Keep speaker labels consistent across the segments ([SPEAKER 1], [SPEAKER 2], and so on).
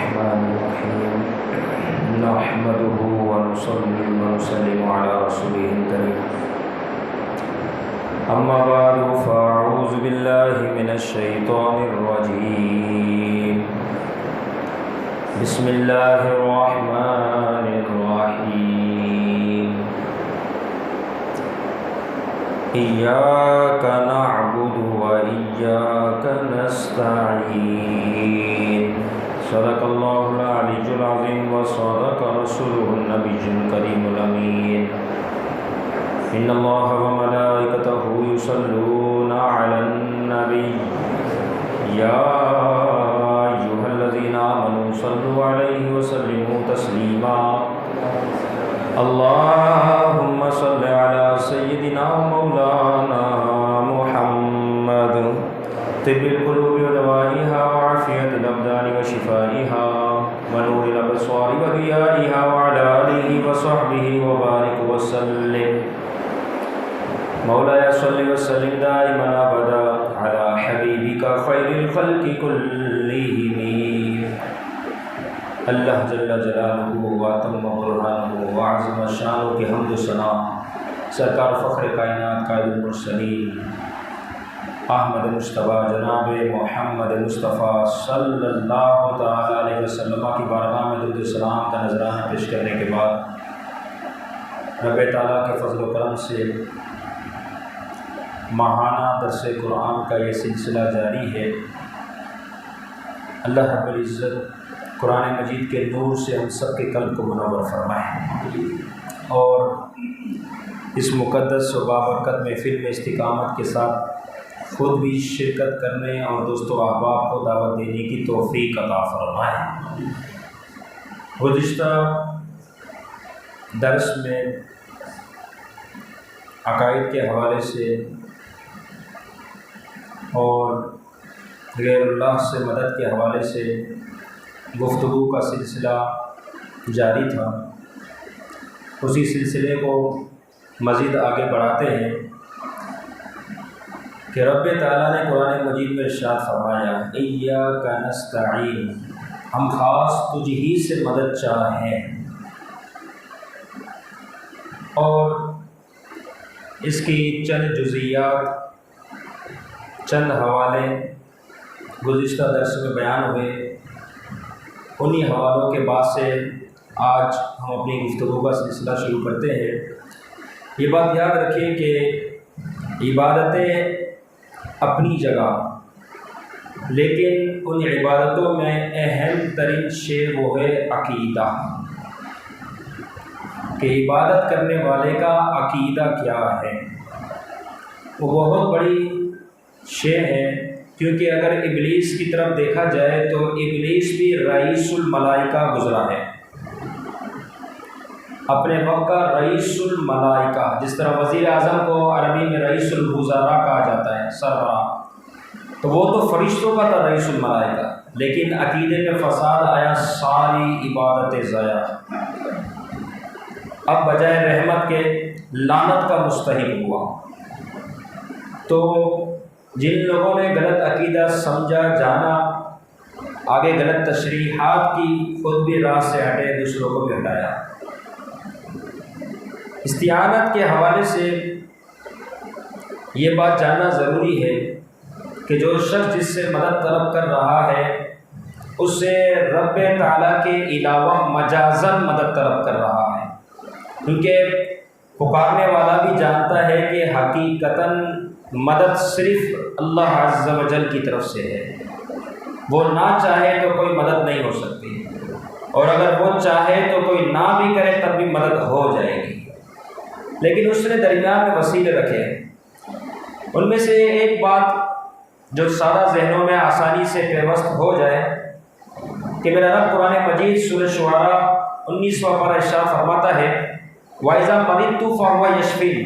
[SPEAKER 1] الرحمن الرحيم نحمده ونصلي ونسلم على رسوله الكريم أما بعد فأعوذ بالله من الشيطان الرجيم بسم الله الرحمن الرحيم إياك نعبد وإياك نستعين صدق الله العلي العظيم وصدق رسوله النبي الكريم الأمين إن الله وملائكته يصلون على النبي يا أيها الذين آمنوا صلوا عليه وسلموا تسليما اللهم صل على سيدنا ومولانا محمد طب القلوب ودوائها وعافية الأبدان وشفائها ونور الأبصار وضيائها وعلى آله وصحبه وبارك وسلم مولاي صل وسلم دائما أبدا على حبيبك خير الخلق كلهم اللہ جل جلالہ واتم برہانہ وعظم شانہ کے حمد و ثنا سرکار فخر کائنات قائد المرسلین احمد مصطفیٰ جناب محمد مصطفیٰ صلی اللہ تعالی علیہ وسلم کی بارگاہ میں درود و سلام کا نذرانہ پیش کرنے کے بعد رب تعالیٰ کے فضل و کرم سے ماہانہ درس قرآن کا یہ سلسلہ جاری ہے۔ اللہ رب العزت قرآن مجید کے نور سے ہم سب کے قلب کو منور فرمائے اور اس مقدس و بابرکت محفل میں استقامت کے ساتھ خود بھی شرکت کرنے اور دوست و احباب کو دعوت دینے کی توفیق عطا فرمائے۔ گزشتہ درس میں عقائد کے حوالے سے اور غیر اللہ سے مدد کے حوالے سے گفتگو کا سلسلہ جاری تھا۔ اسی سلسلے کو مزید آگے بڑھاتے ہیں کہ رب تعالیٰ نے قرآن مجید میں ارشاد فرمایا ایاک نستعین، ہم خاص تجھ ہی سے مدد چاہیں، اور اس کی چند جزئیات چند حوالے گزشتہ درس میں بیان ہوئے۔ انہی حوالوں کے بعد سے آج ہم اپنی گفتگو کا سلسلہ شروع کرتے ہیں۔ یہ بات یاد رکھیں کہ عبادتیں اپنی جگہ، لیکن ان عبادتوں میں اہم ترین شے وہ ہے عقیدہ، کہ عبادت کرنے والے کا عقیدہ کیا ہے۔ وہ بہت بڑی شے ہے، کیونکہ اگر ابلیس کی طرف دیکھا جائے تو ابلیس بھی رئیس الملائکہ گزرا ہے، اپنے وقت کا رئیس الملائکہ، جس طرح وزیر اعظم کو عربی میں رئیس الوزراء کہا جاتا ہے، سربراہ، تو وہ تو فرشتوں کا تھا رئیس الملائکہ، لیکن عقیدے میں فساد آیا، ساری عبادتیں ضائع، اب بجائے رحمت کے لعنت کا مستحق ہوا۔ تو جن لوگوں نے غلط عقیدہ سمجھا، جانا، آگے غلط تشریحات کی، خود بھی راہ سے ہٹے، دوسروں کو بھی ہٹایا۔ استعانت کے حوالے سے یہ بات جاننا ضروری ہے کہ جو شخص جس سے مدد طلب کر رہا ہے اس سے رب تعالیٰ کے علاوہ مجازاً مدد طلب کر رہا ہے، کیونکہ پکارنے والا بھی جانتا ہے کہ حقیقتاً مدد صرف اللہ عز و جل کی طرف سے ہے۔ وہ نہ چاہے تو کوئی مدد نہیں ہو سکتی، اور اگر وہ چاہے تو کوئی نہ بھی کرے تب بھی مدد ہو جائے گی، لیکن اس نے درمیان میں وسیلے رکھے ہیں۔ ان میں سے ایک بات جو سارا ذہنوں میں آسانی سے پیوست ہو جائے کہ میرا رب قرآن مجید سورہ شعراء 19واں پارہ ارشاد فرماتا ہے وَإِذَا مَرِضْتُ فَهُوَ يَشْفِينِ،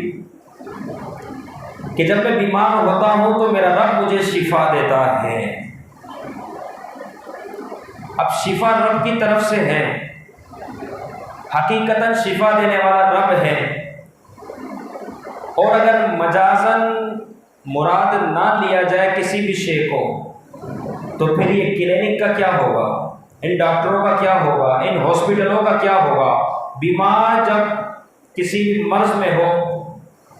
[SPEAKER 1] کہ جب میں بیمار ہوتا ہوں تو میرا رب مجھے شفا دیتا ہے۔ اب شفا رب کی طرف سے ہے، حقیقتاً شفا دینے والا رب ہے، اور اگر مجازاً مراد نہ لیا جائے کسی بھی شے کو تو پھر یہ کلینک کا کیا ہوگا؟ ان ڈاکٹروں کا کیا ہوگا، ان ہاسپٹلوں کا کیا ہوگا۔ بیمار جب کسی مرض میں ہو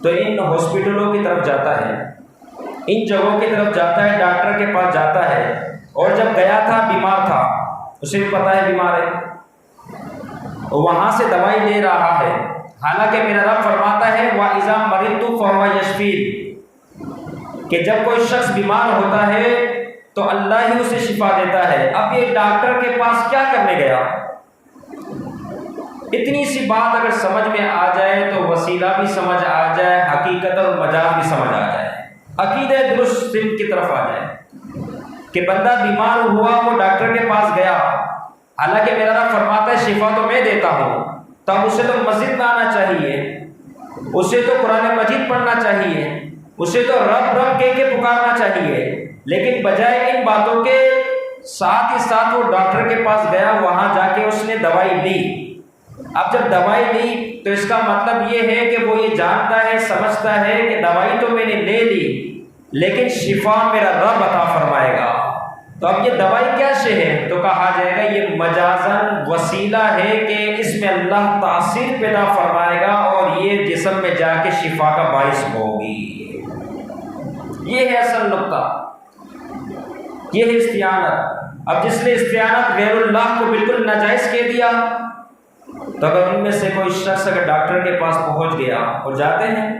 [SPEAKER 1] تو ان ہاسپٹلوں کی طرف جاتا ہے، ان جگہوں کی طرف جاتا ہے، ڈاکٹر کے پاس جاتا ہے، اور جب گیا تھا بیمار تھا، اسے بھی پتہ ہے بیمار ہے، وہاں سے دوائی لے رہا ہے۔ حالانکہ میرا رب فرماتا ہے وَإِذَا مَرِضْتُ فَهُوَ يَشْفِينِ، کہ جب کوئی شخص بیمار ہوتا ہے تو اللہ ہی اسے شفا دیتا ہے۔ اب یہ ڈاکٹر کے پاس کیا کرنے گیا؟ اتنی سی بات اگر سمجھ میں آ جائے تو وسیلہ بھی سمجھ آ جائے، حقیقت اور مجاز بھی سمجھ آ جائے، عقیدہ درست سمت کی طرف آ جائے کہ بندہ بیمار ہوا، وہ ڈاکٹر کے پاس گیا، حالانکہ میرا رب فرماتا ہے شفا تو میں دیتا ہوں، تب اسے تو مسجد میں آنا چاہیے، اسے تو قرآن مجید پڑھنا چاہیے، اسے تو رب رب کہہ کے پکارنا چاہیے، لیکن بجائے ان باتوں کے ساتھ ہی ساتھ وہ ڈاکٹر کے پاس گیا، وہاں جا کے اس نے دوائی لی۔ اب جب دوائی لی تو اس کا مطلب یہ ہے کہ وہ یہ جانتا ہے، سمجھتا ہے کہ دوائی تو میں نے لے لی لیکن شفا میرا رب عطا فرمائے گا۔ تو اب یہ دوائی کیا شے ہے؟ تو کہا جائے گا یہ مجازن وسیلہ ہے کہ اس میں اللہ تاثیر پیدا فرمائے گا اور یہ جسم میں جا کے شفا کا باعث ہوگی۔ یہ ہے اصل نقطہ، یہ ہے استعانت۔ اب جس نے استعانت غیر اللہ کو بالکل ناجائز کہہ دیا، تو اگر ان میں سے کوئی شخص اگر ڈاکٹر کے پاس پہنچ گیا، اور جاتے ہیں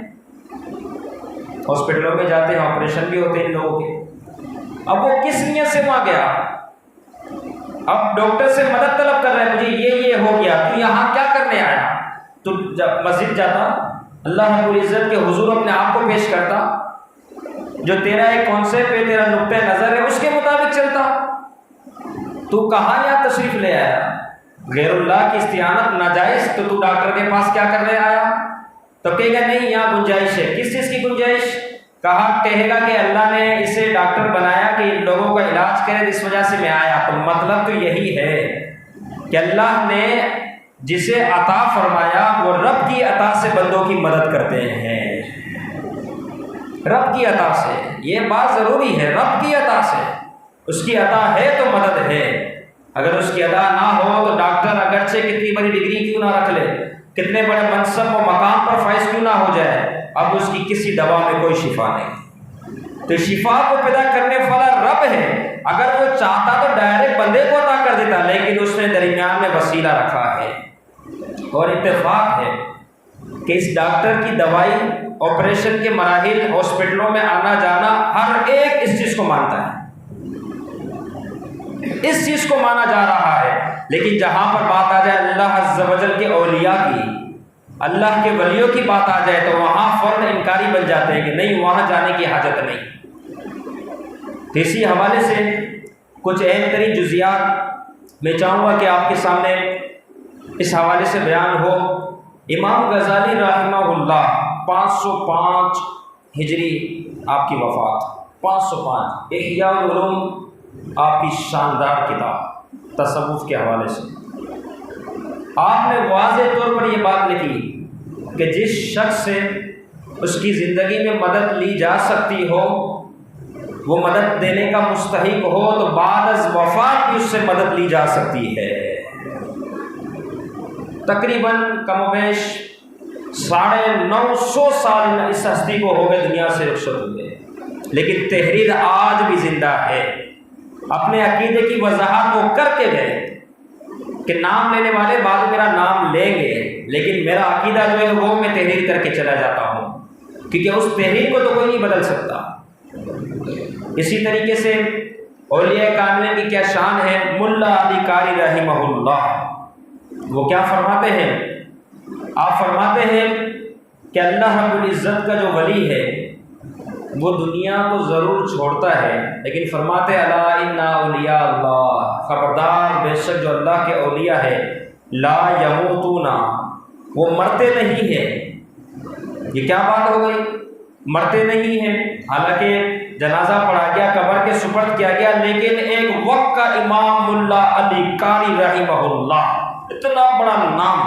[SPEAKER 1] ہاسپٹلوں میں جاتے ہیں، آپریشن بھی ہوتے ہیں ان لوگوں کے، اب وہ کس نیت سے وہاں گیا؟ اب ڈاکٹر سے مدد طلب کر رہا ہے، مجھے یہ ہو گیا، تو یہاں کیا کرنے آیا؟ تو جب مسجد جاتا، اللہ رب العزت کے حضور اپنے آپ کو پیش کرتا، جو تیرا ایک کانسیپٹ ہے، تیرا نقطہ نظر ہے، اس کے مطابق چلتا۔ تو کہاں یہاں تشریف لے آیا؟ غیر اللہ کی استعانت ناجائز، تو ڈاکٹر کے پاس کیا کرنے آیا؟ تو کہے گا نہیں یہاں گنجائش ہے۔ کس چیز کی گنجائش؟ کہے گا کہ اللہ نے اسے ڈاکٹر بنایا کہ ان لوگوں کا علاج کرے، اس وجہ سے میں آیا۔ تو مطلب تو یہی ہے کہ اللہ نے جسے عطا فرمایا وہ رب کی عطا سے بندوں کی مدد کرتے ہیں، رب کی عطا سے، یہ بات ضروری ہے، رب کی عطا سے، اس کی عطا ہے تو مدد ہے۔ اگر اس کی عطا نہ ہو تو ڈاکٹر اگرچہ کتنی بڑی ڈگری کیوں نہ رکھ لے، کتنے بڑے منصب و مقام پر فائز کیوں نہ ہو جائے، اب اس کی کسی دوا میں کوئی شفا نہیں۔ تو شفا کو پیدا کرنے والا رب ہے، اگر وہ چاہتا تو ڈائریکٹ بندے کو عطا کر دیتا، لیکن اس نے درمیان میں وسیلہ رکھا ہے۔ اور اتفاق ہے کہ اس ڈاکٹر کی دوائی، آپریشن کے مراحل، ہاسپٹلوں میں آنا جانا، ہر ایک اس چیز کو مانتا ہے، اس چیز کو مانا جا رہا ہے۔ لیکن جہاں پر بات آ جائے اللہ عز و جل کے اولیاء کی، اللہ کے ولیوں کی بات آ جائے تو وہاں فوراً انکاری بن جاتے ہیں کہ نہیں، وہاں جانے کی حاجت نہیں۔ تو اسی حوالے سے کچھ اہم ترین جزیات میں چاہوں گا کہ آپ کے سامنے اس حوالے سے بیان ہو۔ امام غزالی رحمہ اللہ 505 ہجری آپ کی وفات، 505، احیاء العلوم آپ کی شاندار کتاب تصوف کے حوالے سے۔ آپ نے واضح طور پر یہ بات لکھی کہ جس شخص سے اس کی زندگی میں مدد لی جا سکتی ہو، وہ مدد دینے کا مستحق ہو، تو بعد از وفات بھی اس سے مدد لی جا سکتی ہے۔ تقریباً کم و بیش 950 سال اس ہستی کو ہو گئے دنیا سے رخصت ہوئے، لیکن تحریر آج بھی زندہ ہے۔ اپنے عقیدے کی وضاحت وہ کر کے گئے کہ نام لینے والے بعد میرا نام لیں گے، لیکن میرا عقیدہ جو ہے وہ میں تحریر کر کے چلا جاتا ہوں، کیونکہ اس تحریر کو تو کوئی نہیں بدل سکتا۔ اسی طریقے سے اولیاء کاملین کی کیا شان ہے۔ ملا علی قاری رحمہ اللہ وہ کیا فرماتے ہیں؟ آپ فرماتے ہیں کہ اللہ رب العزت کا جو ولی ہے وہ دنیا کو ضرور چھوڑتا ہے، لیکن فرماتے الا ان اولیاء اللہ، خبردار بے شک جو اللہ کے اولیاء ہے، لا یموتون، وہ مرتے نہیں ہیں۔ یہ کیا بات ہو گئی؟ مرتے نہیں ہیں، حالانکہ جنازہ پڑھا گیا، قبر کے سپرد کیا گیا، لیکن ایک وقت کا امام ملا علی قاری رحمہ اللہ، اتنا بڑا نام،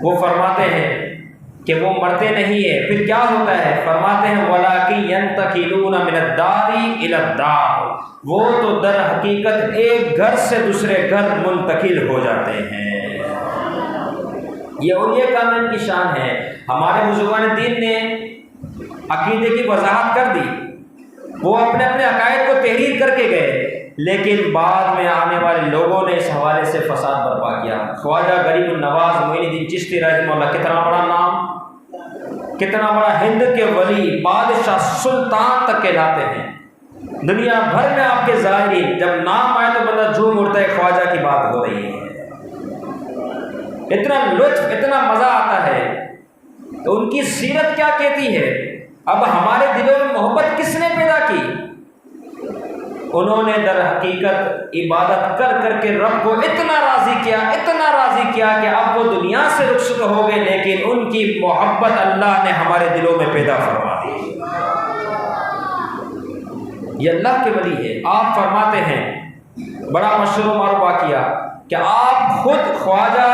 [SPEAKER 1] وہ فرماتے ہیں کہ وہ مرتے نہیں ہیں۔ پھر کیا ہوتا ہے؟ فرماتے ہیں وَلَٰكِن يَنْتَقِلُونَ مِنَ الدَّارِ إِلَى الدَّارِ، وہ تو در حقیقت ایک گھر سے دوسرے گھر منتقل ہو جاتے ہیں۔ یہ اولیاء کامل کی شان ہے۔ ہمارے بزرگان دین نے عقیدے کی وضاحت کر دی، وہ اپنے اپنے عقائد کو تحریر کر کے گئے، لیکن بعد میں آنے والے لوگوں نے اس حوالے سے فساد برپا کیا۔ خواجہ غریب النواز معین الدین چشتی رحمہ اللہ، کتنا بڑا نام، کتنا بڑا ہند کے ولی، بادشاہ، سلطان تک کہلاتے ہیں۔ دنیا بھر میں آپ کے ظاہرین جب نام آئے تو بندہ جھوم اٹھتا ہے، خواجہ کی بات ہو رہی ہے، اتنا لطف، اتنا مزہ آتا ہے۔ تو ان کی سیرت کیا کہتی ہے؟ اب ہمارے دلوں میں محبت کس نے پیدا کی؟ انہوں نے در حقیقت عبادت کر کر کے رب کو اتنا راضی کیا، اتنا راضی کیا کہ اب وہ دنیا سے رخصت ہو گئے، لیکن ان کی محبت اللہ نے ہمارے دلوں میں پیدا فرما دی۔ یہ اللہ کے ولی ہے۔ آپ فرماتے ہیں، بڑا مشہور و معروف واقعہ، کہ آپ خود خواجہ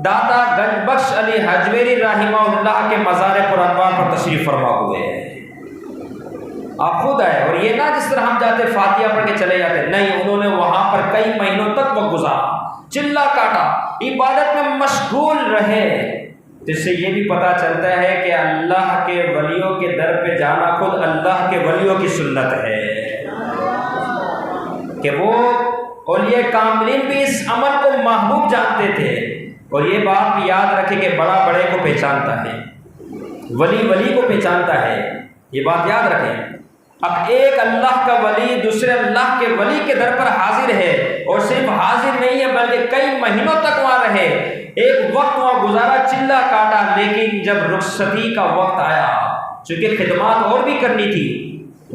[SPEAKER 1] داتا گنج بخش علی حجویری رحمہ اللہ کے مزار پر انوار پر تشریف فرما ہوئے ہیں۔ آپ خود آئے، اور یہ نہ جس طرح ہم جاتے فاتحہ پڑھ کے چلے جاتے، نہیں، انہوں نے وہاں پر کئی مہینوں تک وقت گزارا، چلا کاٹا، عبادت میں مشغول رہے، جس سے یہ بھی پتہ چلتا ہے کہ اللہ کے ولیوں کے در پہ جانا خود اللہ کے ولیوں کی سنت ہے، کہ وہ اولیاء کاملین بھی اس عمل کو محبوب جانتے تھے۔ اور یہ بات بھی یاد رکھے کہ بڑا بڑے کو پہچانتا ہے، ولی ولی کو پہچانتا ہے، یہ بات یاد رکھیں۔ اب ایک اللہ کا ولی دوسرے اللہ کے ولی کے در پر حاضر ہے، اور صرف حاضر نہیں ہے بلکہ کئی مہینوں تک وہاں رہے، ایک وقت وہاں گزارا، چلا کاٹا، لیکن جب رخصتی کا وقت آیا، چونکہ خدمات اور بھی کرنی تھی،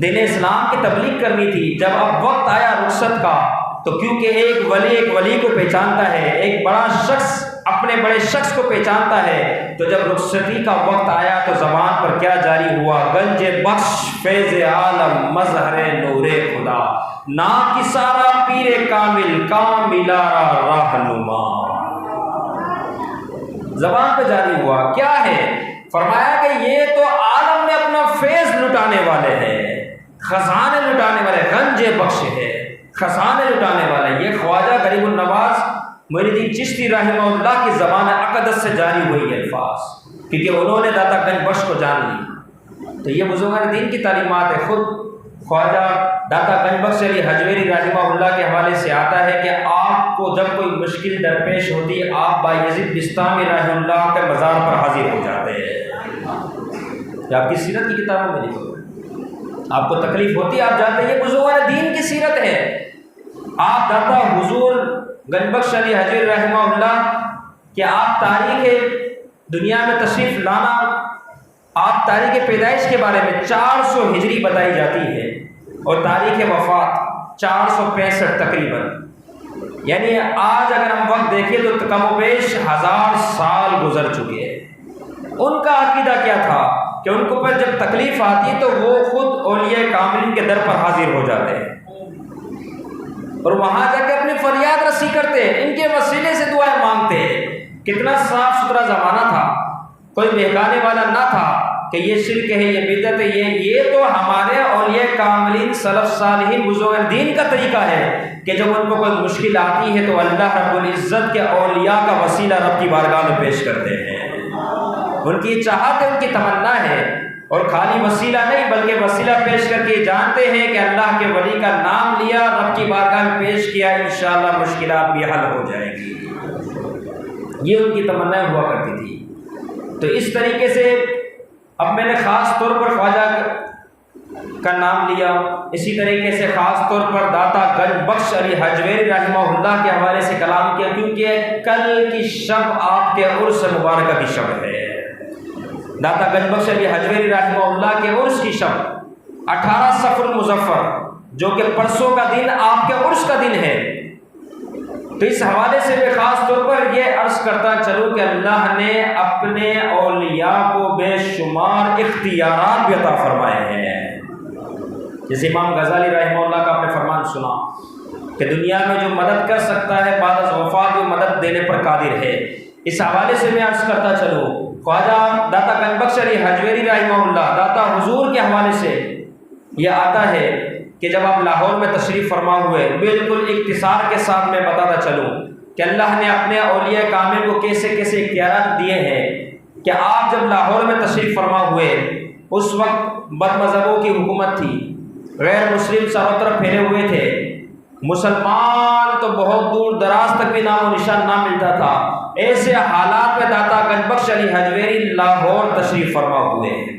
[SPEAKER 1] دین اسلام کی تبلیغ کرنی تھی، جب اب وقت آیا رخصت کا، تو کیونکہ ایک ولی کو پہچانتا ہے، ایک بڑا شخص اپنے بڑے شخص کو پہچانتا ہے، تو جب رخصتی کا وقت آیا تو زبان پر کیا جاری ہوا؟ گنج بخش فیض عالم مظہر نور خدا، نا کی سارا پیر کامل کاملارا رہنما۔ زبان پہ جاری ہوا، کیا ہے؟ فرمایا کہ یہ تو عالم میں اپنا فیض لٹانے والے ہیں، خزانے لٹانے والے، گنج بخش ہے، خزانے لٹانے والے۔ یہ خواجہ غریب النواز معین الدین چشتی رحمہ اللہ کی زبان اقدس سے جاری ہوئی الفاظ، کیونکہ انہوں نے داتا گنج بخش کو جان لی۔ تو یہ بزرگان دین کی تعلیمات ہے۔ خود خواجہ داتا گنج بخش علی حجویری رحمہ اللہ کے حوالے سے آتا ہے کہ آپ کو جب کوئی مشکل درپیش ہوتی، آپ بایزید بستامی رحمہ اللہ کے مزار پر حاضر ہو جاتے ہیں۔ یہ آپ کی سیرت کی کتابوں میں لکھو، آپ کو تکلیف ہوتی، آپ جانتے ہیں، یہ بزرگان دین کی سیرت ہے۔ آپ داتا حضور گنج بخش علی حجویری رحمہ اللہ کہ آپ تاریخ دنیا میں تشریف لانا، آپ تاریخ پیدائش کے بارے میں 400 ہجری بتائی جاتی ہے، اور تاریخ وفات 465 تقریباً، یعنی آج اگر ہم وقت دیکھیں تو کم و بیش 1000 سال گزر چکے ہیں۔ ان کا عقیدہ کیا تھا کہ ان کو پر جب تکلیف آتی تو وہ خود اولیاء کاملین کے در پر حاضر ہو جاتے ہیں، اور وہاں جا کے اپنی فریاد رسی کرتے، ان کے وسیلے سے دعائیں مانگتے۔ کتنا صاف ستھرا زمانہ تھا، کوئی بہکانے والا نہ تھا کہ یہ شرک ہے، یہ بدعت ہے، یہ تو ہمارے اولیاء کاملین سلف صالحین بزرگ دین کا طریقہ ہے کہ جب ان کو کوئی مشکل آتی ہے تو اللہ رب العزت کے اولیاء کا وسیلہ رب کی بارگاہ میں پیش کرتے ہیں۔ ان کی چاہت ہے، ان کی تمنا ہے، اور خالی وسیلہ نہیں بلکہ وسیلہ پیش کر کے جانتے ہیں کہ اللہ کے ولی کا نام لیا، رب کی بارگاہ میں پیش کیا، انشاءاللہ مشکلات بھی حل ہو جائیں گی۔ یہ ان کی تمنا ہوا کرتی تھی۔ تو اس طریقے سے اب میں نے خاص طور پر خواجہ کا نام لیا، اسی طریقے سے خاص طور پر داتا گنج بخش علی حجویری رحمہ اللہ کے حوالے سے کلام کیا، کیونکہ کل کی شب آپ کے عرس مبارکہ کی شب ہے۔ داتا گنج بخش علی حجویری رحمہ اللہ کے عرس کی شب 18 صفر المظفر، جو کہ پرسوں کا دن آپ کے عرس کا دن ہے۔ تو اس حوالے سے میں خاص طور پر یہ عرض کرتا چلوں کہ اللہ نے اپنے اولیاء کو بے شمار اختیارات بھی عطا فرمائے ہیں۔ جیسے امام غزالی رحمہ اللہ کا آپ نے فرمان سنا کہ دنیا میں جو مدد کر سکتا ہے بعد از وفات وہ مدد دینے پر قادر ہے۔ اس حوالے سے میں عرض کرتا چلوں، خواجہ داتا گنج بخش علی حجویری رحمہ اللہ، داتا حضور کے حوالے سے یہ آتا ہے کہ جب آپ لاہور میں تشریف فرما ہوئے، بالکل اختصار کے ساتھ میں بتاتا چلوں کہ اللہ نے اپنے اولیاء کامل کو کیسے کیسے اختیارات دیے ہیں کہ آپ جب لاہور میں تشریف فرما ہوئے اس وقت بد مذہبوں کی حکومت تھی، غیر مسلم چاروں طرف پھیلے ہوئے تھے، مسلمان تو بہت دور دراز تک بھی نام و نشان نہ ملتا تھا۔ ایسے حالات میں داتا گنج بخش علی حجویری لاہور تشریف فرما ہوئے ہیں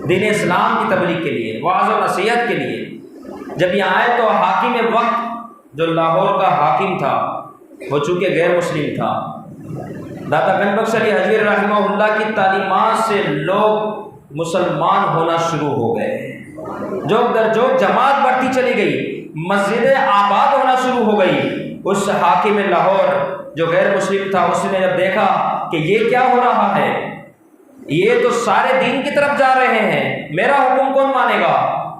[SPEAKER 1] دین اسلام کی تبلیغ کے لیے، وعظ و نصیحت کے لیے۔ جب یہ آئے تو حاکم وقت جو لاہور کا حاکم تھا وہ چونکہ غیر مسلم تھا، داتا گنج بخش علی حجویری رحمہ اللہ کی تعلیمات سے لوگ مسلمان ہونا شروع ہو گئے، جوک در جوک جماعت بڑھتی چلی گئی، مسجدیں آباد ہونا شروع ہو گئی۔ اس حاکم لاہور جو غیر مسلم تھا اس نے جب دیکھا کہ یہ کیا ہو رہا ہے، یہ تو سارے دین کی طرف جا رہے ہیں، میرا حکم کون مانے گا،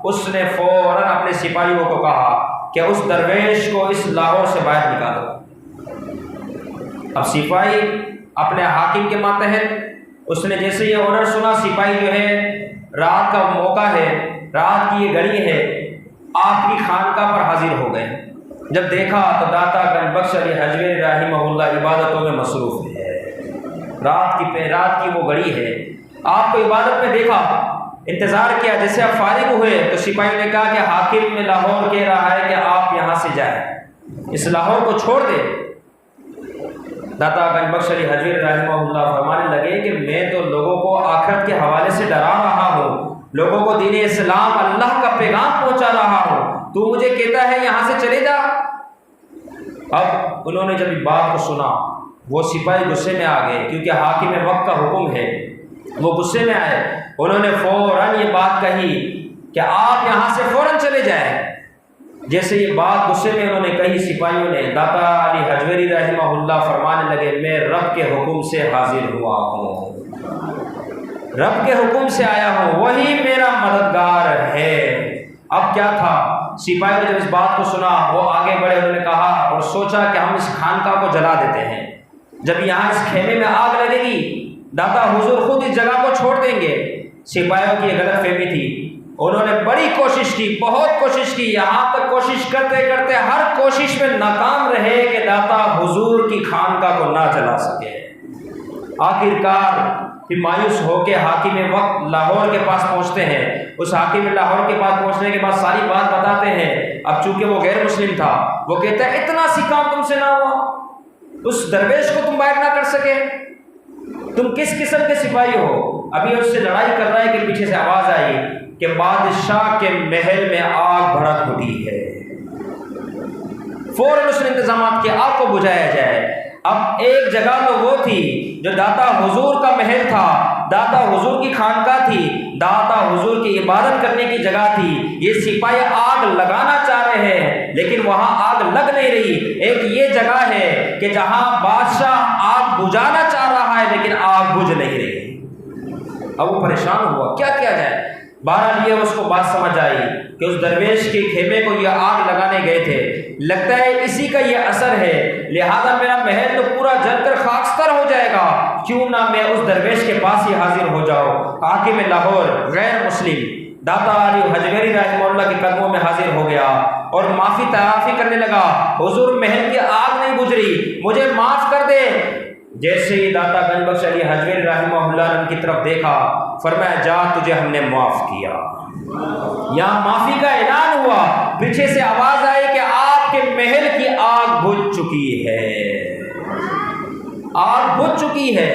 [SPEAKER 1] اس نے فوراً اپنے سپاہیوں کو کہا کہ اس درویش کو اس لاہور سے باہر نکالو۔ اب سپاہی اپنے حاکم کے ماتحت، اس نے جیسے یہ آرڈر سنا، سپاہی جو ہے رات کا موقع ہے، رات کی یہ گھڑی ہے، آپ کی خانقاہ پر حاضر ہو گئے۔ جب دیکھا تو داتا گنج بخش علی حجویری رحمہ اللہ عبادتوں میں مصروف ہے، رات کی وہ گھڑی ہے، آپ کو عبادت میں دیکھا، انتظار کیا، جیسے آپ فارغ ہوئے تو سپاہی نے کہا کہ حاکم میں لاہور کہہ رہا ہے کہ آپ یہاں سے جائیں، اس لاہور کو چھوڑ دیں۔ داتا گنج بخش علی حجویری رحمہ اللہ فرمانے لگے کہ میں تو لوگوں کو آخرت کے حوالے سے ڈرا رہا ہوں، لوگوں کو دین اسلام اللہ کا پیغام پہنچا رہا ہوں، تو مجھے کہتا ہے یہاں سے چلے جا۔ اب انہوں نے جب بات کو سنا وہ سپاہی غصے میں آ گئے، کیونکہ حاکم وقت کا حکم ہے، وہ غصے میں آئے، انہوں نے فوراً یہ بات کہی کہ آپ یہاں سے فوراً چلے جائیں۔ جیسے یہ بات غصے میں انہوں نے کہی، سپاہیوں نے، داتا علی حجویری رحمہ اللہ فرمانے لگے میں رب کے حکم سے حاضر ہوا ہوں، رب کے حکم سے آیا ہوں، وہی میرا مددگار ہے۔ اب کیا تھا، سپاہی نے جب اس بات کو سنا وہ آگے بڑھے، انہوں نے کہا اور سوچا کہ ہم اس خانقاہ کو جلا دیتے ہیں، جب یہاں اس خیمے میں آگ لگے گی داتا حضور خود اس جگہ کو چھوڑ دیں گے۔ سپاہیوں کی یہ غلط فہمی تھی، انہوں نے بڑی کوشش کی، بہت کوشش کی، یہاں تک کوشش کرتے کرتے ہر کوشش میں ناکام رہے کہ داتا حضور کی خانقاہ کو نہ جلا سکے۔ آخرکار پھر مایوس ہو کے حاکم وقت لاہور کے پاس پہنچتے ہیں، اس حاکم لاہور کے پاس پہنچنے کے بعد ساری بات بتاتے ہیں۔ اب چونکہ وہ غیر مسلم تھا، وہ کہتا ہے اتنا سی کام تم سے نہ ہوا، اس درویش کو تم باہر نہ کر سکے، تم کس قسم کے سپاہی ہو؟ ابھی اس سے لڑائی کر رہا ہے کہ پیچھے سے آواز آئی کہ بادشاہ کے محل میں آگ بھڑک اٹھی ہے، فوراً اس نے انتظامات کیا آگ کو بجھایا جائے۔ اب ایک جگہ تو وہ تھی جو داتا حضور کا محل تھا، داتا حضور کی خانقاہ تھی، داتا حضور کی عبادت کرنے کی جگہ تھی، یہ سپاہی آگ لگانا چاہ رہے ہیں لیکن وہاں آگ لگ نہیں رہی۔ ایک یہ جگہ ہے کہ جہاں بادشاہ آگ بجھانا چاہ رہا ہے لیکن آگ بجھ نہیں رہی۔ اب وہ پریشان ہوا کیا کیا جائے، بہرحال یہ اس کو بات سمجھ آئی کہ اس درویش کے خیمے کو یہ آگ لگانے گئے تھے، لگتا ہے اسی کا یہ اثر ہے، لہذا میرا محل تو پورا جل کر خاکستر ہو جائے گا، کیوں نہ میں اس درویش کے پاس ہی حاضر ہو جاؤں۔ حاکم لاہور غیر مسلم داتا علی حجویری رحمہ اللہ کے قدموں میں حاضر ہو گیا اور معافی تعافی کرنے لگا، حضور محل کی آگ نہیں بجھ رہی، مجھے معاف کر دے۔ جیسے ہی داتا گنج بخش علی حجویری رحمہ اللہ نے ان کی طرف دیکھا، فرمایا جا تجھے ہم نے معاف کیا۔ یہاں معافی کا اعلان ہوا، پیچھے سے آواز آئی کہ آپ کے محل کی آگ بجھ چکی ہے، آگ بجھ چکی ہے۔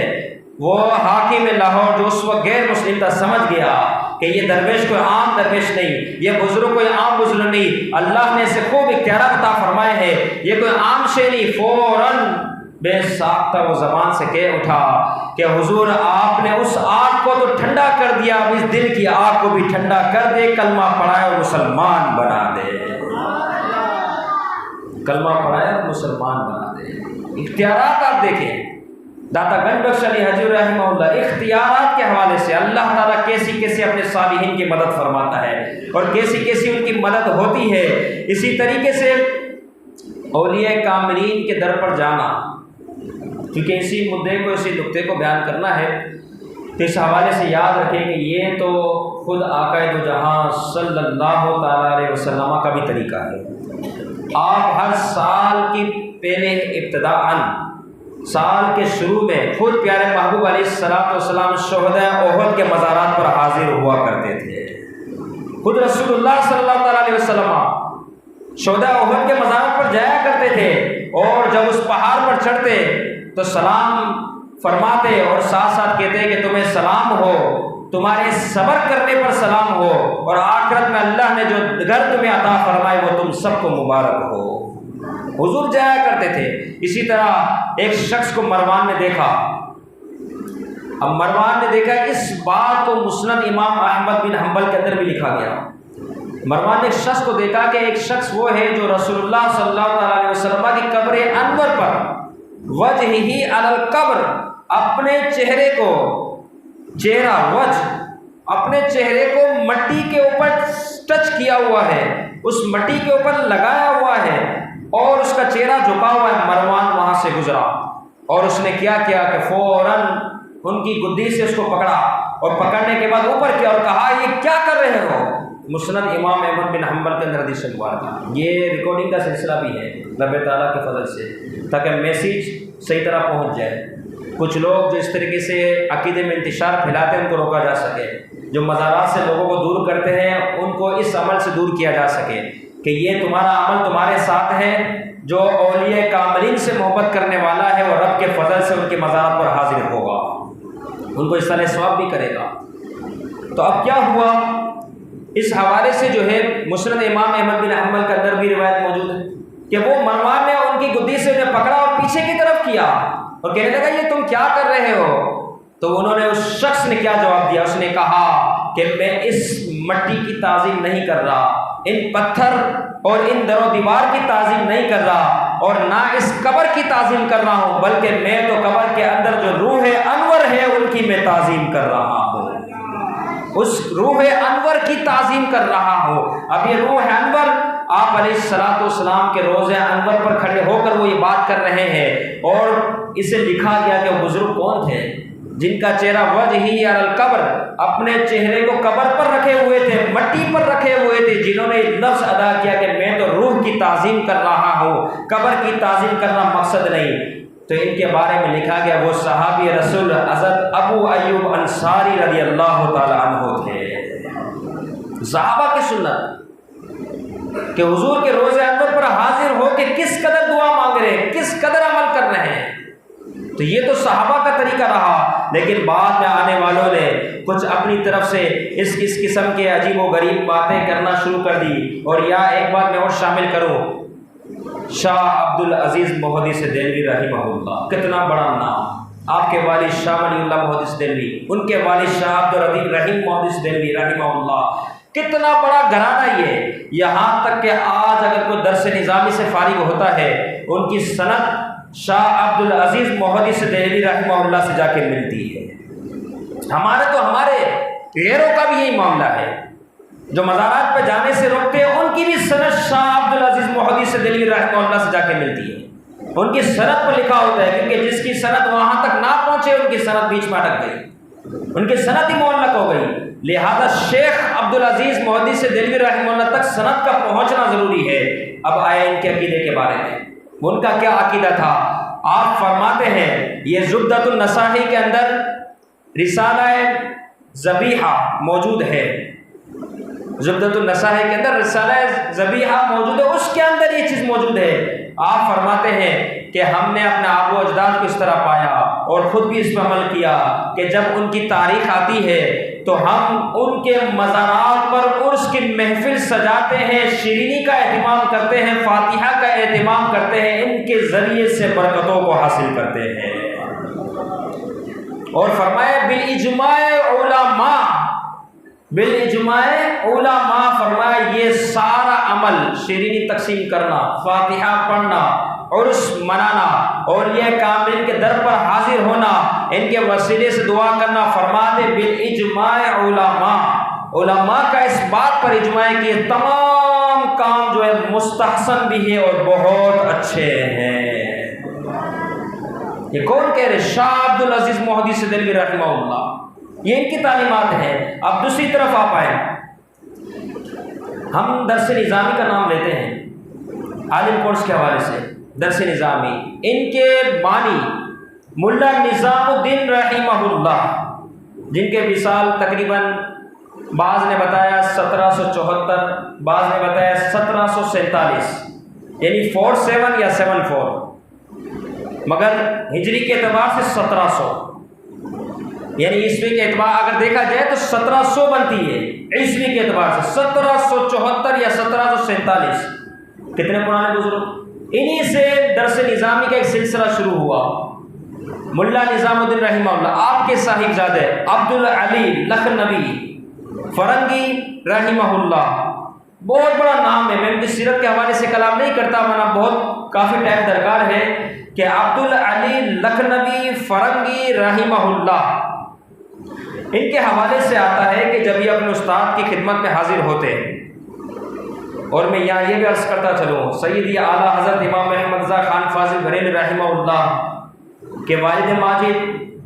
[SPEAKER 1] وہ حاکم لاہور جو اس وقت غیر مسلم تھا سمجھ گیا کہ یہ درویش کوئی عام درویش نہیں، یہ بزرگ کوئی عام بزرگ نہیں، اللہ نے اسے خوب اختیارات عطا فرمائے ہیں، یہ کوئی عام شے نہیں۔ فوراً بے ساختہ وہ زبان سے کہہ اٹھا کہ حضور آپ نے اس آگ کو تو ٹھنڈا کر دیا، اب اس دل کی آگ کو بھی ٹھنڈا کر دے، کلمہ پڑھائے اور مسلمان بنا دے، کلمہ پڑھائے اور مسلمان بنا دے۔ اختیارات آپ دیکھیں، داتا گنج بخش علی حجویری رحمہ اللہ اختیارات کے حوالے سے اللہ تعالیٰ کیسی کیسی اپنے صالحین کی مدد فرماتا ہے اور کیسی کیسی ان کی مدد ہوتی ہے۔ اسی طریقے سے اولیاء کاملین کے در پر جانا، کیونکہ اسی مدعے کو، اسی نقطے کو بیان کرنا ہے تو اس حوالے سے یاد رکھیں کہ یہ تو خود آقا دو جہاں صلی اللہ تعالیٰ علیہ وسلم کا بھی طریقہ ہے۔ آپ ہر سال کی پہلے ابتداءً سال کے شروع میں خود پیارے محبوب علیہ السلام شہداء احد کے مزارات پر حاضر ہوا کرتے تھے۔ خود رسول اللہ صلی اللہ تعالیٰ علیہ وسلم شہداء احد کے مزارات پر جایا کرتے تھے، اور جب اس پہاڑ پر چڑھتے تو سلام فرماتے اور ساتھ ساتھ کہتے کہ تمہیں سلام ہو، تمہارے صبر کرنے پر سلام ہو، اور آخرت میں اللہ نے جو گھر تمہیں عطا فرمائے وہ تم سب کو مبارک ہو۔ حضور جایا کرتے تھے۔ اسی طرح ایک شخص کو مروان نے دیکھا۔ اب مروان نے دیکھا، اس بات کو مسند امام احمد بن حنبل کے اندر بھی لکھا گیا۔ مروان نے ایک شخص کو دیکھا کہ ایک شخص وہ ہے جو رسول اللہ صلی اللہ تعالیٰ علیہ وسلم کی قبر انور پر وجہہ علی القبر اپنے چہرے کو اپنے چہرے کو مٹی کے اوپر ٹچ کیا ہوا ہے، اس مٹی کے اوپر لگایا ہوا ہے، اور اس کا چہرہ جھکا ہوا ہے۔ مروان وہاں سے گزرا اور اس نے کیا کہ فوراً ان کی گدی سے اس کو پکڑا، اور پکڑنے کے بعد اوپر کیا اور کہا یہ کیا کر رہے ہو؟ مسند امام احمد بن حنبل کے اندر حدیث مبارک۔ یہ ریکارڈنگ کا سلسلہ بھی ہے رب تعالیٰ کے فضل سے، تاکہ میسیج صحیح طرح پہنچ جائے۔ کچھ لوگ جو اس طریقے سے عقیدے میں انتشار پھیلاتے ہیں ان کو روکا جا سکے، جو مزارات سے لوگوں کو دور کرتے ہیں ان کو اس عمل سے دور کیا جا سکے کہ یہ تمہارا عمل تمہارے ساتھ ہے۔ جو اولیاء کاملین سے محبت کرنے والا ہے وہ رب کے فضل سے ان کے مزارات پر حاضر ہوگا، ان کو اس طرح ثواب بھی کرے گا۔ تو اب کیا ہوا؟ اس حوالے سے جو ہے مسند امام احمد بن حنبل کے اندر بھی روایت موجود ہے کہ وہ مروان نے ان کی گدی سے انہیں پکڑا اور پیچھے کی طرف کیا اور کہنے لگا یہ تم کیا کر رہے ہو؟ تو انہوں نے، اس شخص نے کیا جواب دیا؟ اس نے کہا کہ میں اس مٹی کی تعظیم نہیں کر رہا، ان پتھر اور ان در و دیوار کی تعظیم نہیں کر رہا، اور نہ اس قبر کی تعظیم کر رہا ہوں، بلکہ میں تو قبر کے اندر جو روح انور ہے ان کی میں تعظیم کر رہا ہوں، اس روح انور کی تعظیم کر رہا ہوں۔ اب یہ روح انور آپ علیہ السلام کے روضہ انور پر کھڑے ہو کر وہ یہ بات کر رہے ہیں، اور اسے لکھا گیا کہ بزرگ کون تھے جن کا چہرہ وجہی علی القبر، اپنے چہرے کو قبر پر رکھے ہوئے تھے، مٹی پر رکھے ہوئے تھے، جنہوں نے لفظ ادا کیا کہ میں تو روح کی تعظیم کر رہا ہوں، قبر کی تعظیم کرنا مقصد نہیں۔ تو ان کے بارے میں لکھا گیا وہ صحابی رسول حضرت ابو ایوب انصاری رضی اللہ تعالی عنہ تھے۔ صحابہ کی سنت کہ حضور کے روضہ انور پر حاضر ہو کے کس قدر دعا مانگ رہے ہیں، کس قدر عمل کر رہے ہیں۔ تو یہ تو صحابہ کا طریقہ رہا، لیکن بعد میں آنے والوں نے کچھ اپنی طرف سے اس قسم کے عجیب و غریب باتیں کرنا شروع کر دی۔ اور یا ایک بات میں اور شامل کروں، شاہ عبد العزیز محدث دہلوی رحمہ اللہ، کتنا بڑا نام، آپ کے والد شاہ ولی اللہ محدث دہلوی، ان کے والد شاہ عبد الرحیم رحیم محدث دہلوی رحمہ اللہ، کتنا بڑا گھرانہ یہ، یہاں تک کہ آج اگر کوئی درس نظامی سے فارغ ہوتا ہے ان کی سند شاہ عبد العزیز محدث دہلوی رحمہ اللہ سے جا کے ملتی ہے۔ ہمارے غیروں کا بھی یہی معاملہ ہے، جو مزارات پہ جانے سے روکتے ہیں ان کی بھی سند شاہ عبد العزیز محدث دہلوی رحمہ اللہ سے جا کے ملتی ہے، ان کی سند پر لکھا ہوتا ہے، کیونکہ جس کی سند وہاں تک نہ پہنچے ان کی سند بیچ میں اٹک گئی، ان کی سند ہی معلق ہو گئی، لہذا شیخ عبد العزیز محدث دہلوی رحمہ اللہ تک سند کا پہنچنا ضروری ہے۔ اب آئے ان کے عقیدے کے بارے میں، ان کا کیا عقیدہ تھا؟ آپ فرماتے ہیں، یہ زبدۃ النصاحی کے اندر رسالہ ذبیحہ موجود ہے، زبدۃ النصاحی کے اندر رسالہ ذبیحہ موجود ہے، اس کے اندر یہ چیز موجود ہے۔ آپ فرماتے ہیں کہ ہم نے اپنے آبا و اجداد کو اس طرح پایا اور خود بھی اس پر عمل کیا کہ جب ان کی تاریخ آتی ہے تو ہم ان کے مزارات پر عرس کی محفل سجاتے ہیں، شیرینی کا اہتمام کرتے ہیں، فاتحہ کا اہتمام کرتے ہیں، ان کے ذریعے سے برکتوں کو حاصل کرتے ہیں۔ اور فرمایا بالاجماع علماء، فرمایا یہ سارا عمل، شیرینی تقسیم کرنا، فاتحہ پڑھنا، عرس منانا اور یہ کامل کے در پر حاضر ہونا، ان کے وسیلے سے دعا کرنا، فرماتے بالاجماع علماء کا اس بات پر اجماع ہے کہ یہ تمام کام جو ہے مستحسن بھی ہے اور بہت اچھے ہیں۔ یہ کون کہہ رہے؟ شاہ عبد العزیز محدث دہلوی رحمہ اللہ۔ یہ ان کی تعلیمات ہیں۔ اب دوسری طرف آپ آئیں، ہم درس نظامی کا نام لیتے ہیں عالم کورس کے حوالے سے۔ درس نظامی، ان کے بانی ملا نظام الدین رحمہ اللہ، جن کے وصال تقریباً بعض نے بتایا 1774، بعض نے بتایا 1747، یعنی 47 یا 74، مگر ہجری کے اعتبار سے 1700، یعنی عیسوی کے اعتبار اگر دیکھا جائے تو 1700 بنتی ہے، عیسوی کے اعتبار سے 1774 یا 1747۔ کتنے پرانے بزرگ، انہی سے درس نظامی کا ایک سلسلہ شروع ہوا۔ ملا نظام الدین رحمہ اللہ، آپ کے صاحبزادے عبدالعلی لکھنوی فرنگی رحمہ اللہ، بہت بڑا نام ہے، میں ان کی سیرت کے حوالے سے کلام نہیں کرتا، ورنہ بہت کافی ٹائم درکار ہے کہ عبدالعلی لکھنوی فرنگی رحمہ اللہ، ان کے حوالے سے آتا ہے کہ جب یہ اپنے استاد کی خدمت میں حاضر ہوتے ہیں، اور میں یہاں یہ بھی عرض کرتا چلوں، سیدی اعلیٰ حضرت امام محمد رضا خان فاضل بریلوی رحمہ اللہ کے والد ماجد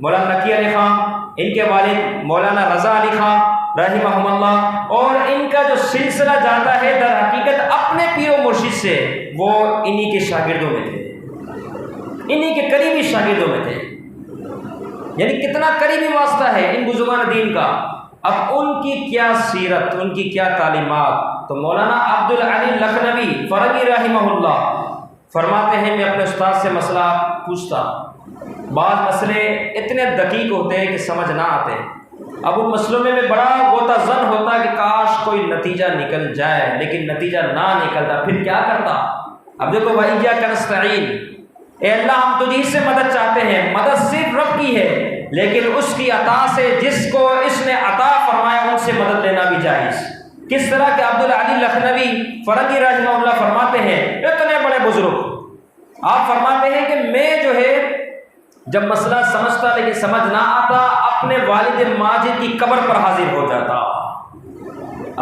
[SPEAKER 1] مولانا نقی علی خان، ان کے والد مولانا رضا علی خان رحمہ اللہ، اور ان کا جو سلسلہ جاتا ہے در حقیقت اپنے پیر و مرشد سے، وہ انہی کے شاگردوں میں تھے، انہی کے قریبی شاگردوں میں تھے، یعنی کتنا قریبی واسطہ ہے ان بزرگان دین کا۔ اب ان کی کیا سیرت، ان کی کیا تعلیمات، تو مولانا عبدالعلی لکھنوی فرنگی رحمہ اللہ فرماتے ہیں، میں اپنے استاد سے مسئلہ پوچھتا، بعض مسئلے اتنے دقیق ہوتے ہیں کہ سمجھ نہ آتے، اب ان مسئلوں میں بڑا غوطہ زن ہوتا کہ کاش کوئی نتیجہ نکل جائے، لیکن نتیجہ نہ نکلتا، پھر کیا کرتا؟ اب دیکھو وَإِيَّاكَ نَسْتَعِينُ، اے اللہ ہم تجھی سے مدد چاہتے ہیں، مدد صرف رب کی ہے، لیکن اس کی عطا سے جس کو اس نے عطا فرمایا ان سے مدد لینا بھی جائز۔ کس طرح کہ عبدالعلی لکھنوی فرنگی رحمہ اللہ فرماتے ہیں، اتنے بڑے بزرگ، آپ فرماتے ہیں کہ میں جو ہے جب مسئلہ سمجھتا لیکن سمجھ نہ آتا، اپنے والد ماجد کی قبر پر حاضر ہو جاتا،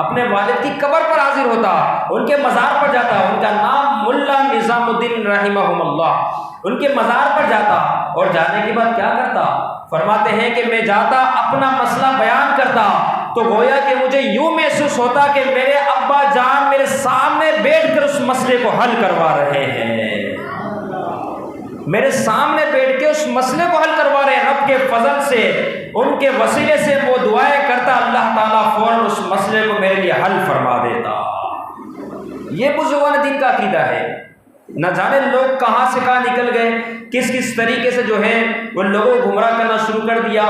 [SPEAKER 1] اپنے والد کی قبر پر حاضر ہوتا، ان کے مزار پر جاتا، ان کا نام ملا نظام الدین رحمہ اللہ، ان کے مزار پر جاتا، اور جانے کے بعد کیا کرتا؟ فرماتے ہیں کہ میں جاتا اپنا مسئلہ بیان کرتا، تو گویا کہ مجھے یوں محسوس ہوتا کہ میرے ابا جان میرے سامنے بیٹھ کر اس مسئلے کو حل کروا رہے ہیں، میرے سامنے بیٹھ کے اس مسئلے کو حل کروا رہے ہیں، رب کے فضل سے ان کے وسیلے سے وہ دعائیں کرتا، اللہ تعالیٰ فوراً اس مسئلے کو میرے لیے حل فرما دیتا۔ یہ بزرگان دین کا عقیدہ ہے۔ نہ جانے لوگ کہاں سے کہاں نکل گئے، کس کس طریقے سے جو ہے وہ لوگوں کو گمراہ کرنا شروع کر دیا۔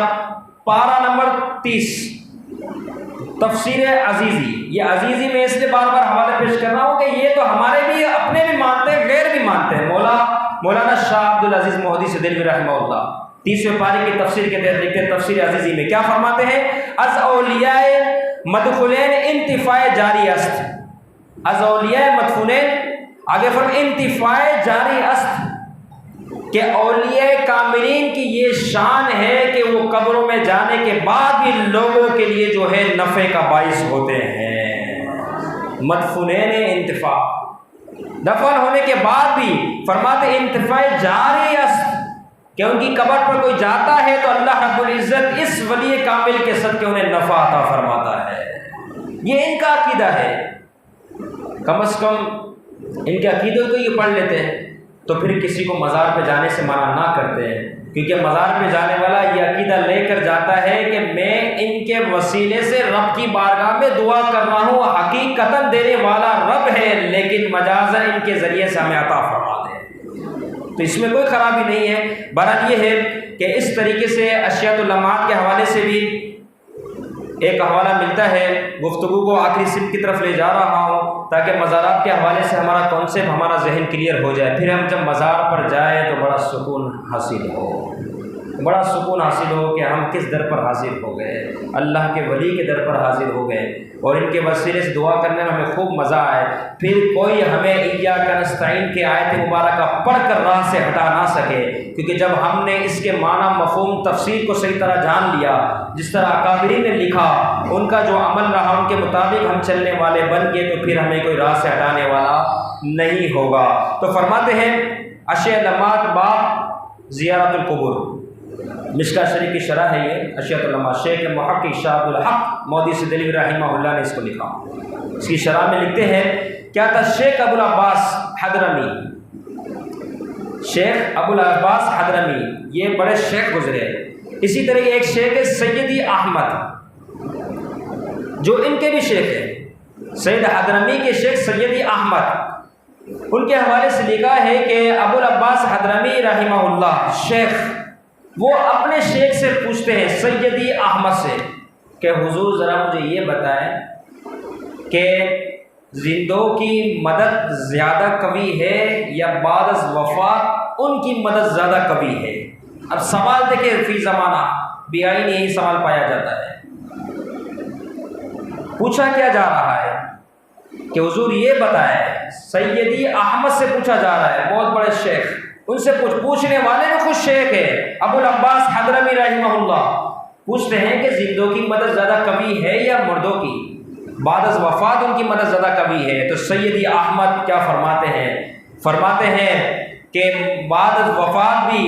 [SPEAKER 1] پارہ نمبر 30 تفسیر عزیزی، یہ عزیزی میں اس لیے بار بار حوالے پیش کر رہا ہوں کہ یہ تو ہمارے بھی اپنے بھی مانتے ہیں، غیر بھی مانتے ہیں۔ مولانا شاہ عبدالعزیز محدث دہلوی رحمہ اللہ 30ویں پارے کی تفسیر کے تحت لکھتے ہیں، تفسیر عزیزی میں کیا فرماتے ہیں؟ از اولیاء مدخولین انتفاع جاری است، از اولیاء مدفونین، آگے انتفاع جاری است، کہ اولیاء کاملین کی یہ شان ہے کہ وہ قبروں میں جانے کے بعد بھی لوگوں کے لیے جو ہے نفع کا باعث ہوتے ہیں۔ مدفونین انتفاع، دفن ہونے کے بعد بھی فرماتے انتفاع جاری است، کہ ان کی قبر پر کوئی جاتا ہے تو اللہ رب العزت اس ولی کامل کے صدقے انہیں نفع عطا فرماتا ہے۔ یہ ان کا عقیدہ ہے، کم از کم ان کے عقیدوں کو یہ پڑھ لیتے ہیں تو پھر کسی کو مزار پہ جانے سے منع نہ کرتے ہیں، کیونکہ مزار پہ جانے والا یہ عقیدہ لے کر جاتا ہے کہ میں ان کے وسیلے سے رب کی بارگاہ میں دعا کر رہا ہوں، حقیقتاً دینے والا رب ہے، لیکن مجازاً ان کے ذریعے سے ہمیں عطا فرما دے، تو اس میں کوئی خرابی نہیں ہے۔ بہرحال یہ ہے کہ اس طریقے سے اشیاء اللمعات کے حوالے سے بھی ایک حوالہ ملتا ہے، گفتگو کو آخری سمت کی طرف لے جا رہا ہوں تاکہ مزارات کے حوالے سے ہمارا کانسیپٹ، ہمارا ذہن کلیئر ہو جائے، پھر ہم جب مزار پر جائیں تو بڑا سکون حاصل ہو، بڑا سکون حاصل ہو کہ ہم کس در پر حاضر ہو گئے، اللہ کے ولی کے در پر حاضر ہو گئے، اور ان کے وسیلے سے دعا کرنے میں ہمیں خوب مزہ آئے، پھر کوئی ہمیں ایاک نستعین کے آیت مبارکہ پڑھ کر راہ سے ہٹا نہ سکے، کیونکہ جب ہم نے اس کے معنی مفہوم تفسیر کو صحیح طرح جان لیا، جس طرح اکابرین نے لکھا، ان کا جو عمل رہا، ان کے مطابق ہم چلنے والے بن گئے، تو پھر ہمیں کوئی راہ سے ہٹانے والا نہیں ہوگا۔ تو فرماتے ہیں اشیاء علامات باب زیارت القبور، مشکاۃ شریف کی شرح ہے یہ، اشیاء العلماء شیخ محقق شاہ عبدالحق مودی سے دلوی رحمہ اللہ نے اس کو لکھا۔ اس کی شرح میں لکھتے ہیں کیا تھا شیخ ابو العباس حضرمی، شیخ ابو العباس حضرمی یہ بڑے شیخ گزرے۔ اسی طرح ایک شیخ ہے سیدی احمد جو ان کے بھی شیخ ہیں، سید حضرمی کے شیخ سیدی احمد، ان کے حوالے سے لکھا ہے کہ ابو العباس حضرمی رحمہ اللہ شیخ وہ اپنے شیخ سے پوچھتے ہیں سیدی احمد سے کہ حضور ذرا مجھے یہ بتائیں کہ زندوں کی مدد زیادہ قوی ہے یا بعد از وفات ان کی مدد زیادہ قوی ہے؟ اب سوال دیکھیں، فی زمانہ بیائی نے یہی سوال پایا جاتا ہے۔ پوچھا کیا جا رہا ہے کہ حضور یہ بتائیں، سیدی احمد سے پوچھا جا رہا ہے، بہت بڑے شیخ، ان سے پوچھنے والے میں خود شیخ ہے ابو العباس حضرمی رحمہ اللہ، پوچھتے ہیں کہ زندوں کی مدد زیادہ قوی ہے یا مردوں کی، بعد از وفات ان کی مدد زیادہ قوی ہے؟ تو سیدی احمد کیا فرماتے ہیں کہ بعد از وفات بھی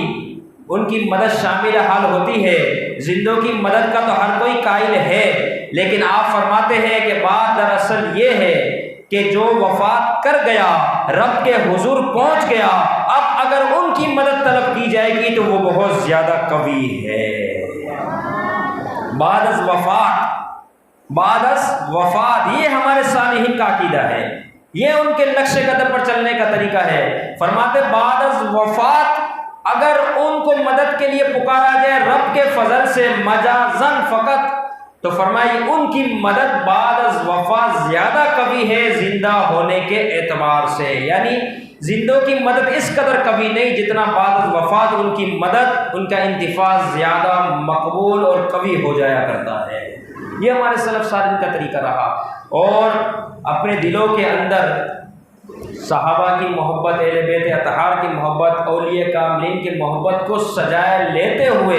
[SPEAKER 1] ان کی مدد شامل حال ہوتی ہے، زندوں کی مدد کا تو ہر کوئی قائل ہے، لیکن آپ فرماتے ہیں کہ بات دراصل یہ ہے کہ جو وفات کر گیا رب کے حضور پہنچ گیا، اب اگر ان کی مدد طلب کی جائے گی تو وہ بہت زیادہ قوی ہے۔ بعد از وفات یہ ہمارے صالحین کا عقیدہ ہے، یہ ان کے نقش قدم پر چلنے کا طریقہ ہے۔ فرماتے بعد از وفات اگر ان کو مدد کے لیے پکارا جائے رب کے فضل سے مجازن فقط، تو فرمائی ان کی مدد بعد از وفات زیادہ قوی ہے زندہ ہونے کے اعتبار سے، یعنی زندوں کی مدد اس قدر قوی نہیں جتنا بعد از وفات ان کی مدد، ان کا انتفاع زیادہ مقبول اور قوی ہو جایا کرتا ہے۔ یہ ہمارے سلف صالحین کا طریقہ رہا، اور اپنے دلوں کے اندر صحابہ کی محبت، اہل بیت اطہار کی محبت، اولیاء کاملین کی محبت کو سجائے لیتے ہوئے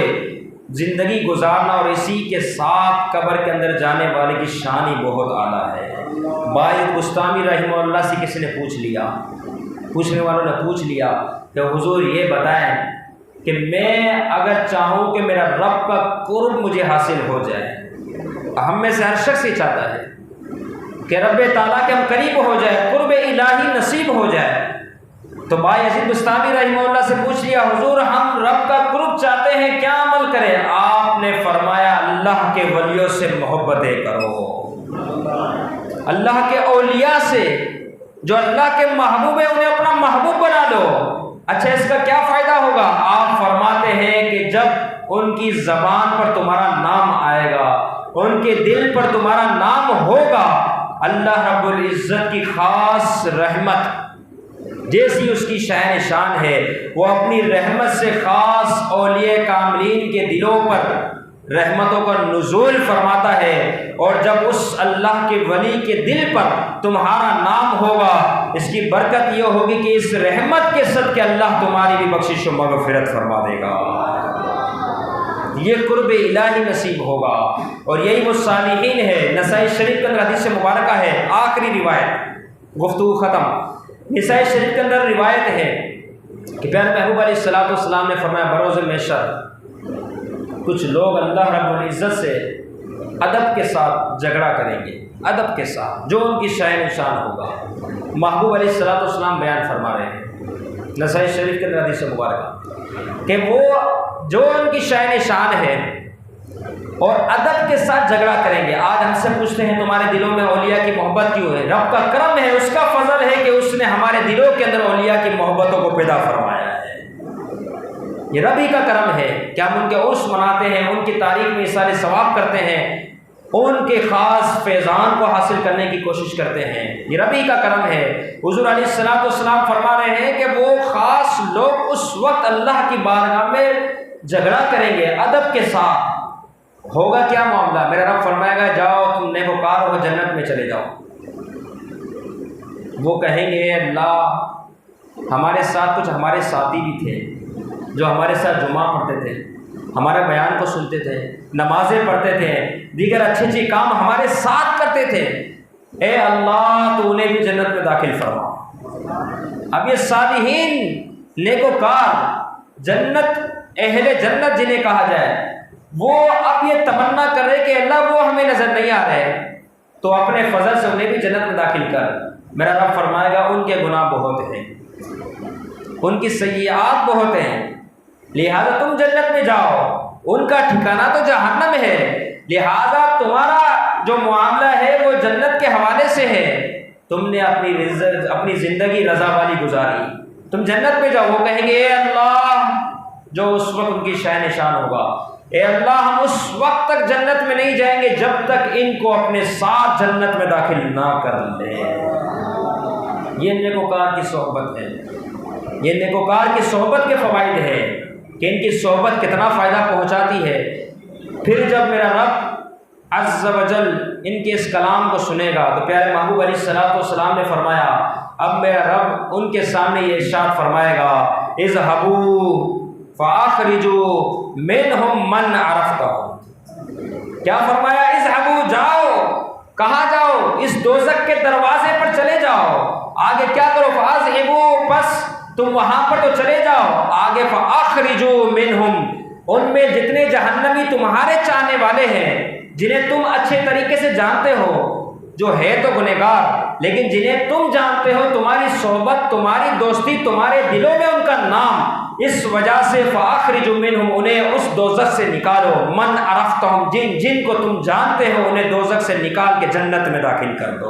[SPEAKER 1] زندگی گزارنا، اور اسی کے ساتھ قبر کے اندر جانے والے کی شان ہی بہت اعلیٰ ہے۔ باعث بستامی رحمہ اللہ سے کسی نے پوچھنے والوں نے پوچھ لیا کہ حضور یہ بتائیں کہ میں اگر چاہوں کہ میرا رب کا قرب مجھے حاصل ہو جائے، ہم میں سے ہر شخص یہ چاہتا ہے کہ رب تعالیٰ کے ہم قریب ہو جائے، قرب الہی نصیب ہو جائے، تو باعث بستامی رحمہ اللہ سے پوچھ لیا حضور ہم رب کا قرب چاہتے ہیں، کیا عمل کریں؟ آپ نے فرمایا اللہ کے ولیوں سے محبتیں کرو، اللہ کے اولیاء سے جو اللہ کے محبوب ہیں انہیں اپنا محبوب بنا لو۔ اچھا اس کا کیا فائدہ ہوگا؟ آپ فرماتے ہیں کہ جب ان کی زبان پر تمہارا نام آئے گا، ان کے دل پر تمہارا نام ہوگا، اللہ رب العزت کی خاص رحمت جیسی اس کی شان ہے، وہ اپنی رحمت سے خاص اولیاء کاملین کے دلوں پر رحمتوں کا نزول فرماتا ہے، اور جب اس اللہ کے ولی کے دل پر تمہارا نام ہوگا، اس کی برکت یہ ہوگی کہ اس رحمت کے صدقے اللہ تمہاری بھی بخشش و مغفرت فرما دے گا، یہ قرب الہی نصیب ہوگا۔ اور یہی وہ صالحین ہے۔ نسائی شریف کے اندر حدیث مبارکہ ہے، آخری روایت، گفتگو ختم۔ نسائی شریف کے اندر روایت ہے کہ پیارے محبوب علیہ السلام نے فرمایا بروز محشر کچھ لوگ اللہ رب العزت سے ادب کے ساتھ جھگڑا کریں گے، ادب کے ساتھ، جو ان کی شان نشان ہوگا۔ محبوب علیہ السلام بیان فرما رہے ہیں نسائی شریف کے اندر حدیث مبارکہ کہ وہ جو ان کی شان نشان ہے اور ادب کے ساتھ جھگڑا کریں گے۔ آج ہم سے پوچھتے ہیں تمہارے دلوں میں اولیاء کی محبت کیوں ہے؟ رب کا کرم ہے، اس کا فضل ہے کہ اس نے ہمارے دلوں کے اندر اولیاء کی محبتوں کو پیدا فرمایا ہے، یہ رب ہی کا کرم ہے کہ ہم ان کے عرس مناتے ہیں، ان کی تاریخ میں احسان ثواب کرتے ہیں، ان کے خاص فیضان کو حاصل کرنے کی کوشش کرتے ہیں، یہ رب ہی کا کرم ہے۔ حضور علیہ السلام فرما رہے ہیں کہ وہ خاص لوگ اس وقت اللہ کی بارگاہ میں جھگڑا کریں گے ادب کے ساتھ۔ ہوگا کیا معاملہ؟ میرا رب فرمائے گا جاؤ تم نیکوکار ہو، جنت میں چلے جاؤ۔ وہ کہیں گے اللہ ہمارے ساتھ کچھ ہمارے ساتھی بھی تھے جو ہمارے ساتھ جمعہ پڑھتے تھے، ہمارے بیان کو سنتے تھے، نمازیں پڑھتے تھے، دیگر اچھے اچھے کام ہمارے ساتھ کرتے تھے، اے اللہ تو انہیں بھی جنت میں داخل فرما۔ اب یہ صالحین نیکوکار جنت اہل جنت جنہیں کہا جائے وہ اب یہ تمنا کر رہے کہ اللہ وہ ہمیں نظر نہیں آ رہے، تو اپنے فضل سے انہیں بھی جنت میں داخل کر۔ میرا رب فرمائے گا ان کے گناہ بہت ہیں، ان کی سیئات بہت ہیں، لہذا تم جنت میں جاؤ، ان کا ٹھکانہ تو جہنم ہے، لہذا تمہارا جو معاملہ ہے وہ جنت کے حوالے سے ہے، تم نے اپنی زندگی رضا والی گزاری، تم جنت میں جاؤ۔ وہ کہیں گے اے اللہ، جو اس وقت ان کی شان نشان ہوگا، اے اللہ ہم اس وقت تک جنت میں نہیں جائیں گے جب تک ان کو اپنے ساتھ جنت میں داخل نہ کر لیں۔ یہ نیکوکار کی صحبت ہے، یہ نیکوکار کی صحبت کے فوائد ہے کہ ان کی صحبت کتنا فائدہ پہنچاتی ہے۔ پھر جب میرا رب عز و جل ان کے اس کلام کو سنے گا تو پیارے محبوب علیہ الصلوۃ والسلام نے فرمایا، اب میرا رب ان کے سامنے یہ ارشاد فرمائے گا، اذهبوا فاخرجوا منهم من عرفتهم۔ کیا فرمایا؟ اذهبوا، جاؤ، کہاں جاؤ؟ اس دوزخ کے دروازے پر چلے جاؤ۔ آگے کیا کرو؟ فاذهبوا، بس تم وہاں پر تو چلے جاؤ، آگے فاخرجوا منهم، ان میں جتنے جہنمی تمہارے چاہنے والے ہیں، جنہیں تم اچھے طریقے سے جانتے ہو، جو ہے تو گنہگار لیکن جنہیں تم جانتے ہو، تمہاری صحبت، تمہاری دوستی، تمہارے دلوں میں ان کا نام، اس وجہ سے فاخرجوا منہم، انہیں اس دوزخ سے نکالو، من عرفتہم، جن کو تم جانتے ہو انہیں دوزخ سے نکال کے جنت میں داخل کر دو۔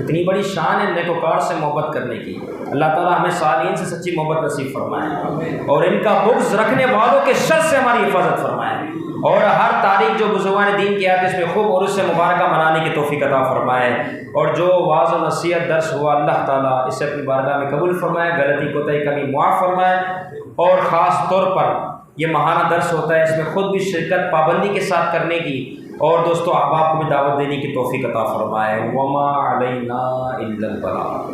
[SPEAKER 1] اتنی بڑی شان ہے نیکوکار سے محبت کرنے کی۔ اللہ تعالیٰ ہمیں صالحین سے سچی محبت نصیب فرمائے اور ان کا بغض رکھنے والوں کے شر سے ہماری حفاظت فرمائے، اور ہر تاریخ جو بزرگان دین کی آیت اس میں خوب اور اس سے مبارکہ منانے کی توفیق عطا فرمائے، اور جو واعظ و نصیحت درس ہوا اللہ تعالیٰ اسے اپنی بارگاہ میں قبول فرمائے، غلطی کوتاہی کمی معاف فرمائے، اور خاص طور پر یہ ماہانہ درس ہوتا ہے، اس میں خود بھی شرکت پابندی کے ساتھ کرنے کی اور دوستوں احباب کو بھی دعوت دینے کی توفیق عطا فرمائے۔ وما علینا الا البلاغ۔